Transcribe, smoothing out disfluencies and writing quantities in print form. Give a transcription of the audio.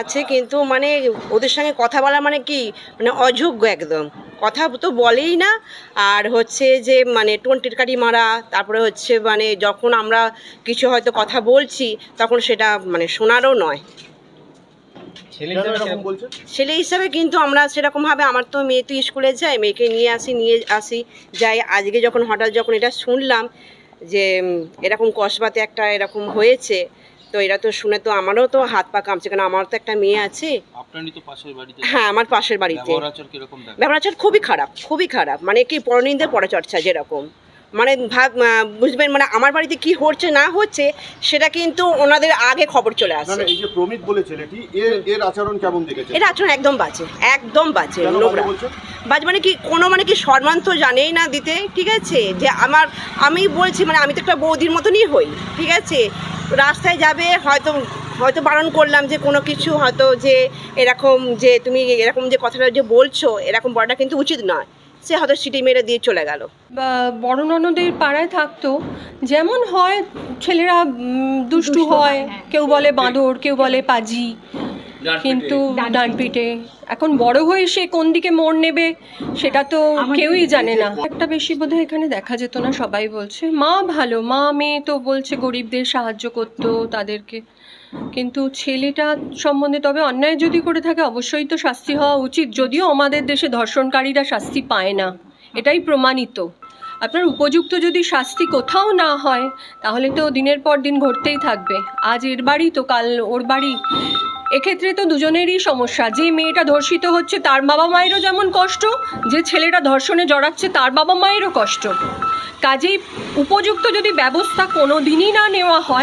আছে, কিন্তু মানে ওদের সঙ্গে কথা বলা মানে কি, মানে অযোগ্য একদম, কথা তো বলেই না। আর হচ্ছে যে মানে টোনটিটকারি মারা, তারপরে হচ্ছে মানে যখন আমরা কিছু হয়তো কথা বলছি তখন সেটা মানে শোনারও নয়। ছেলে হিসাবে কিন্তু আমরা সেরকমভাবে, আমার তো মেয়ে তো স্কুলে যায়, মেয়েকে নিয়ে আসি যাই। আজকে হঠাৎ যখন এটা শুনলাম যে এরকম কসবাতে একটা এরকম হয়েছে, তো এরা তো শুনে তো আমারও তো হাত পা কাঁপছে, কারণ আমার তো একটা মেয়ে আছে। আপনারই তো পাশের বাড়িতে। হ্যাঁ, আমার পাশের বাড়িতে। ব্যবহার আচার খুবই খারাপ, মানে কি পরনিন্দার পরচর্চা যেরকম, মানে বুঝবেন, মানে আমার বাড়িতে কি হচ্ছে না হচ্ছে সেটা কিন্তু ওনাদের আগে খবর চলে আসে। এই যে প্রমিত বলে ছেলেটি, এর আচরণ কেমন দেখেছেন? এর আচরণ একদম বাজে, নোংরা বাজে, মানে কি কোনো মানে কি সম্মান তো জানেই না দিতে, ঠিক আছে। যে আমি বলছি, মানে আমি তো একটা বৌদির মতনই হই, ঠিক আছে। রাস্তায় যাবে, হয়তো বারণ করলাম যে কোনো কিছু হয়তো যে এরকম যে তুমি এরকম যে কথাটা যে বলছো, এরকম বলাটা কিন্তু উচিত নয়। সে হয়তো সিটি মেরে দিয়ে চলে গেল। বড় ননদের পাড়ায় থাকতো, যেমন হয় ছেলেরা দুষ্টু হয়, কেউ বলে বাঁদর, কেউ বলে পাজি, কিন্তু ডানপিটে। এখন বড় হয়ে সে কোন দিকে মোড় নেবে সেটা তো কেউই জানে না। একটা বেশি বোধহয় এখানে দেখা যেত না, সবাই বলছে। মা ভালো, মা মেয়ে তো বলছে গরিবদের সাহায্য করতো তাদেরকে, কিন্তু ছেলেটা সম্বন্ধে তবে অন্যায় যদি করে থাকে অবশ্যই তো শাস্তি হওয়া উচিত। যদিও আমাদের দেশে ধর্ষণকারীরা শাস্তি পায় না, এটাই প্রমাণিত। আপনার উপযুক্ত যদি শাস্তি কোথাও না হয় তাহলে তো দিনের পর দিন ঘটতেই থাকবে। আজ এর বাড়ি তো কাল ওর বাড়ি। এক্ষেত্রে তো দুজনেরই সমস্যা। যে মেয়েটা ধর্ষিত হচ্ছে তার বাবা মায়েরও যেমন কষ্ট, যে ছেলেটা ধর্ষণে জড়াচ্ছে তার বাবা মায়েরও কষ্ট। কাজেই উপযুক্ত যদি ব্যবস্থা কোনো দিনই না নেওয়া হয়